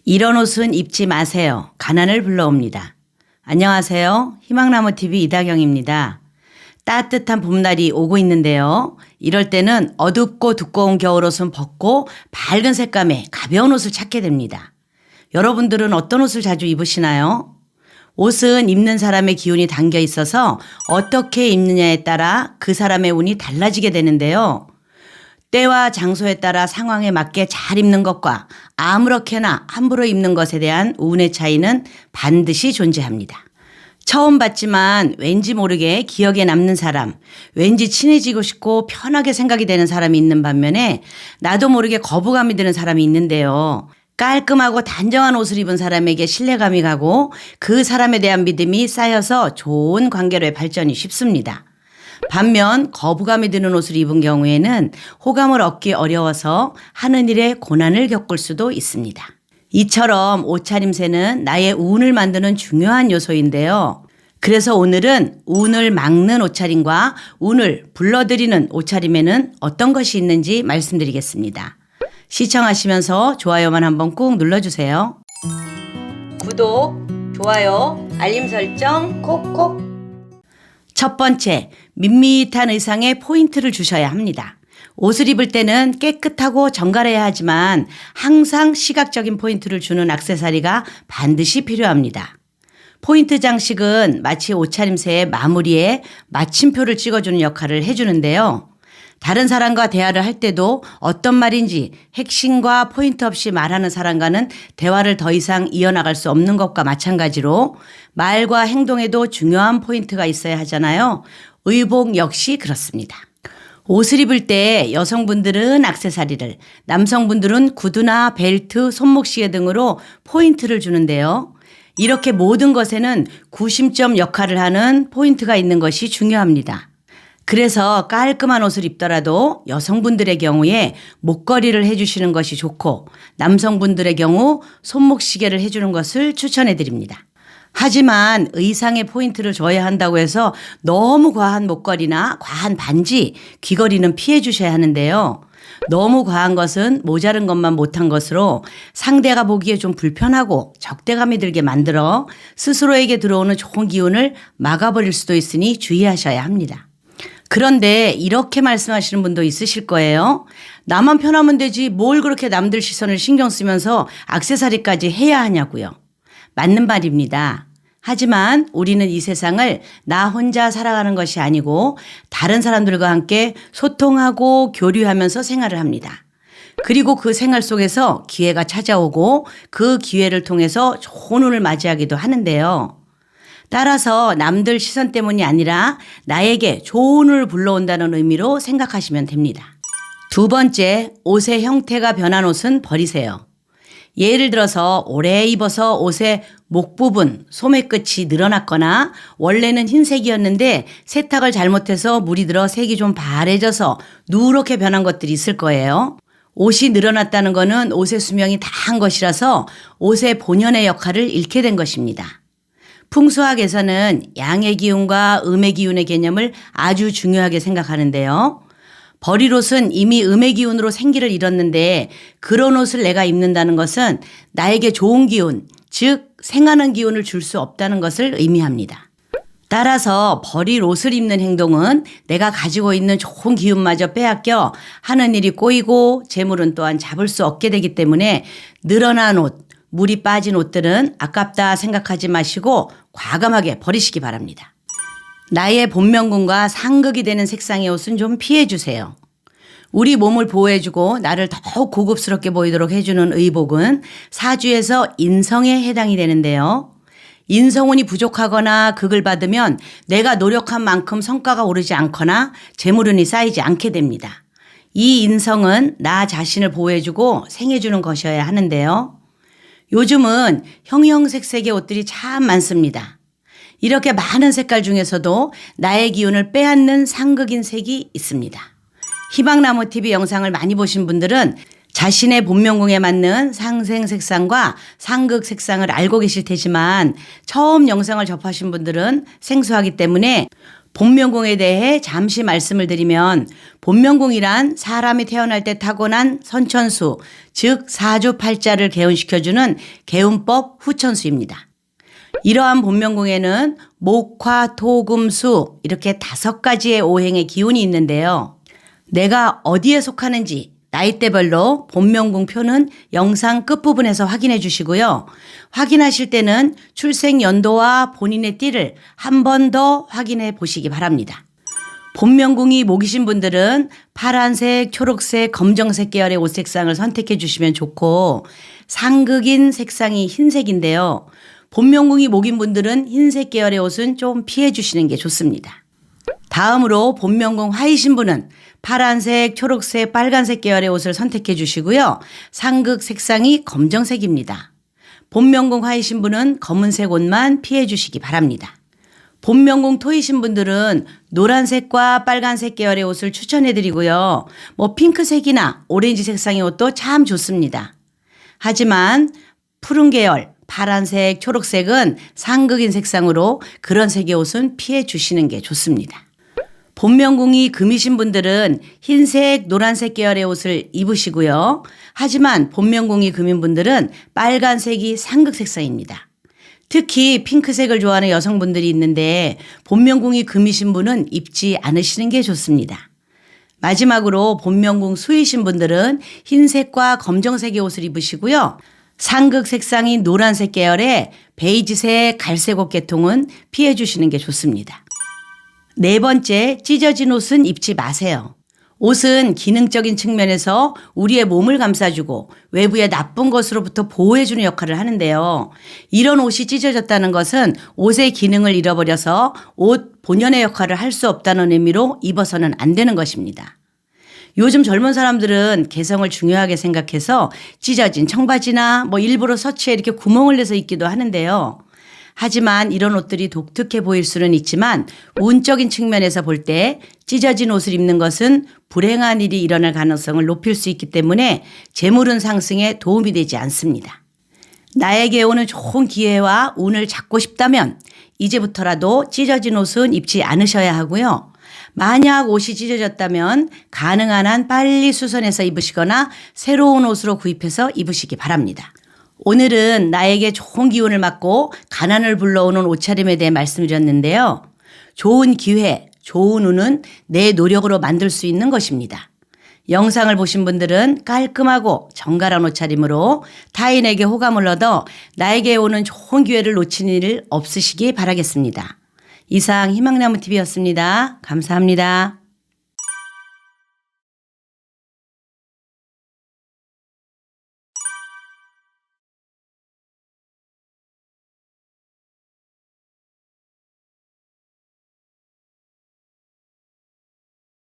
이런 옷은 입지 마세요. 가난을 불러옵니다. 안녕하세요. 희망나무TV 이다경입니다. 따뜻한 봄날이 오고 있는데요. 이럴 때는 어둡고 두꺼운 겨울옷은 벗고 밝은 색감의 가벼운 옷을 찾게 됩니다. 여러분들은 어떤 옷을 자주 입으시나요? 옷은 입는 사람의 기운이 담겨 있어서 어떻게 입느냐에 따라 그 사람의 운이 달라지게 되는데요. 때와 장소에 따라 상황에 맞게 잘 입는 것과 아무렇게나 함부로 입는 것에 대한 운의 차이는 반드시 존재합니다. 처음 봤지만 왠지 모르게 기억에 남는 사람, 왠지 친해지고 싶고 편하게 생각이 되는 사람이 있는 반면에 나도 모르게 거부감이 드는 사람이 있는데요. 깔끔하고 단정한 옷을 입은 사람에게 신뢰감이 가고 그 사람에 대한 믿음이 쌓여서 좋은 관계로의 발전이 쉽습니다. 반면 거부감이 드는 옷을 입은 경우에는 호감을 얻기 어려워서 하는 일에 고난을 겪을 수도 있습니다. 이처럼 옷차림새는 나의 운을 만드는 중요한 요소인데요. 그래서 오늘은 운을 막는 옷차림과 운을 불러들이는 옷차림에는 어떤 것이 있는지 말씀드리겠습니다. 시청하시면서 좋아요만 한번 꾹 눌러주세요. 구독, 좋아요, 알림 설정 콕콕. 첫 번째, 밋밋한 의상에 포인트를 주셔야 합니다. 옷을 입을 때는 깨끗하고 정갈해야 하지만 항상 시각적인 포인트를 주는 액세서리가 반드시 필요합니다. 포인트 장식은 마치 옷차림새의 마무리에 마침표를 찍어주는 역할을 해주는데요. 다른 사람과 대화를 할 때도 어떤 말인지 핵심과 포인트 없이 말하는 사람과는 대화를 더 이상 이어나갈 수 없는 것과 마찬가지로 말과 행동에도 중요한 포인트가 있어야 하잖아요. 의복 역시 그렇습니다. 옷을 입을 때 여성분들은 액세서리를, 남성분들은 구두나 벨트, 손목시계 등으로 포인트를 주는데요. 이렇게 모든 것에는 구심점 역할을 하는 포인트가 있는 것이 중요합니다. 그래서 깔끔한 옷을 입더라도 여성분들의 경우에 목걸이를 해주시는 것이 좋고 남성분들의 경우 손목시계를 해주는 것을 추천해 드립니다. 하지만 의상의 포인트를 줘야 한다고 해서 너무 과한 목걸이나 과한 반지, 귀걸이는 피해 주셔야 하는데요. 너무 과한 것은 모자른 것만 못한 것으로 상대가 보기에 좀 불편하고 적대감이 들게 만들어 스스로에게 들어오는 좋은 기운을 막아버릴 수도 있으니 주의하셔야 합니다. 그런데 이렇게 말씀하시는 분도 있으실 거예요. 나만 편하면 되지 뭘 그렇게 남들 시선을 신경 쓰면서 액세서리까지 해야 하냐고요. 맞는 말입니다. 하지만 우리는 이 세상을 나 혼자 살아가는 것이 아니고 다른 사람들과 함께 소통하고 교류하면서 생활을 합니다. 그리고 그 생활 속에서 기회가 찾아오고 그 기회를 통해서 좋은 운을 맞이하기도 하는데요. 따라서 남들 시선 때문이 아니라 나에게 좋은 운을 불러온다는 의미로 생각하시면 됩니다. 두 번째, 옷의 형태가 변한 옷은 버리세요. 예를 들어서 오래 입어서 옷의 목 부분, 소매 끝이 늘어났거나 원래는 흰색이었는데 세탁을 잘못해서 물이 들어 색이 좀 바래져서 누렇게 변한 것들이 있을 거예요. 옷이 늘어났다는 것은 옷의 수명이 다한 것이라서 옷의 본연의 역할을 잃게 된 것입니다. 풍수학에서는 양의 기운과 음의 기운의 개념을 아주 중요하게 생각하는데요. 버릴 옷은 이미 음의 기운으로 생기를 잃었는데 그런 옷을 내가 입는다는 것은 나에게 좋은 기운, 즉 생하는 기운을 줄 수 없다는 것을 의미합니다. 따라서 버릴 옷을 입는 행동은 내가 가지고 있는 좋은 기운마저 빼앗겨 하는 일이 꼬이고 재물은 또한 잡을 수 없게 되기 때문에 늘어난 옷, 물이 빠진 옷들은 아깝다 생각하지 마시고 과감하게 버리시기 바랍니다. 나의 본명군과 상극이 되는 색상의 옷은 좀 피해 주세요. 우리 몸을 보호해주고 나를 더욱 고급스럽게 보이도록 해주는 의복은 사주에서 인성에 해당이 되는데요. 인성운이 부족하거나 극을 받으면 내가 노력한 만큼 성과가 오르지 않거나 재물운이 쌓이지 않게 됩니다. 이 인성은 나 자신을 보호해주고 생해주는 것이어야 하는데요. 요즘은 형형색색의 옷들이 참 많습니다. 이렇게 많은 색깔 중에서도 나의 기운을 빼앗는 상극인 색이 있습니다. 희망나무TV 영상을 많이 보신 분들은 자신의 본명궁에 맞는 상생 색상과 상극 색상을 알고 계실 테지만 처음 영상을 접하신 분들은 생소하기 때문에 본명공에 대해 잠시 말씀을 드리면 본명공이란 사람이 태어날 때 타고난 선천수, 즉 사주팔자를 개운시켜주는 개운법 후천수입니다. 이러한 본명공에는 목화, 토, 금, 수 이렇게 5가지의 오행의 기운이 있는데요. 내가 어디에 속하는지 나이대별로 본명공 표는 영상 끝부분에서 확인해 주시고요. 확인하실 때는 출생 연도와 본인의 띠를 한 번 더 확인해 보시기 바랍니다. 본명공이 목이신 분들은 파란색, 초록색, 검정색 계열의 옷 색상을 선택해 주시면 좋고 상극인 색상이 흰색인데요. 본명공이 목인 분들은 흰색 계열의 옷은 좀 피해 주시는 게 좋습니다. 다음으로 본명공 화이신 분은 파란색, 초록색, 빨간색 계열의 옷을 선택해 주시고요. 상극 색상이 검정색입니다. 본명공 화이신 분은 검은색 옷만 피해 주시기 바랍니다. 본명공 토이신 분들은 노란색과 빨간색 계열의 옷을 추천해 드리고요. 핑크색이나 오렌지 색상의 옷도 참 좋습니다. 하지만 푸른 계열, 파란색, 초록색은 상극인 색상으로 그런 색의 옷은 피해 주시는 게 좋습니다. 본명공이 금이신 분들은 흰색, 노란색 계열의 옷을 입으시고요. 하지만 본명공이 금인 분들은 빨간색이 상극 색상입니다. 특히 핑크색을 좋아하는 여성분들이 있는데 본명공이 금이신 분은 입지 않으시는 게 좋습니다. 마지막으로 본명공 수이신 분들은 흰색과 검정색의 옷을 입으시고요. 상극 색상인 노란색 계열의 베이지색, 갈색 옷 계통은 피해 주시는 게 좋습니다. 네 번째, 찢어진 옷은 입지 마세요. 옷은 기능적인 측면에서 우리의 몸을 감싸주고 외부의 나쁜 것으로부터 보호해주는 역할을 하는데요. 이런 옷이 찢어졌다는 것은 옷의 기능을 잃어버려서 옷 본연의 역할을 할 수 없다는 의미로 입어서는 안 되는 것입니다. 요즘 젊은 사람들은 개성을 중요하게 생각해서 찢어진 청바지나 일부러 서치에 이렇게 구멍을 내서 입기도 하는데요. 하지만 이런 옷들이 독특해 보일 수는 있지만 운적인 측면에서 볼 때 찢어진 옷을 입는 것은 불행한 일이 일어날 가능성을 높일 수 있기 때문에 재물운 상승에 도움이 되지 않습니다. 나에게 오는 좋은 기회와 운을 잡고 싶다면 이제부터라도 찢어진 옷은 입지 않으셔야 하고요. 만약 옷이 찢어졌다면 가능한 한 빨리 수선해서 입으시거나 새로운 옷으로 구입해서 입으시기 바랍니다. 오늘은 나에게 좋은 기운을 맡고 가난을 불러오는 옷차림에 대해 말씀드렸는데요. 좋은 기회, 좋은 운은 내 노력으로 만들 수 있는 것입니다. 영상을 보신 분들은 깔끔하고 정갈한 옷차림으로 타인에게 호감을 얻어 나에게 오는 좋은 기회를 놓치는 일 없으시기 바라겠습니다. 이상 희망나무TV였습니다. 감사합니다.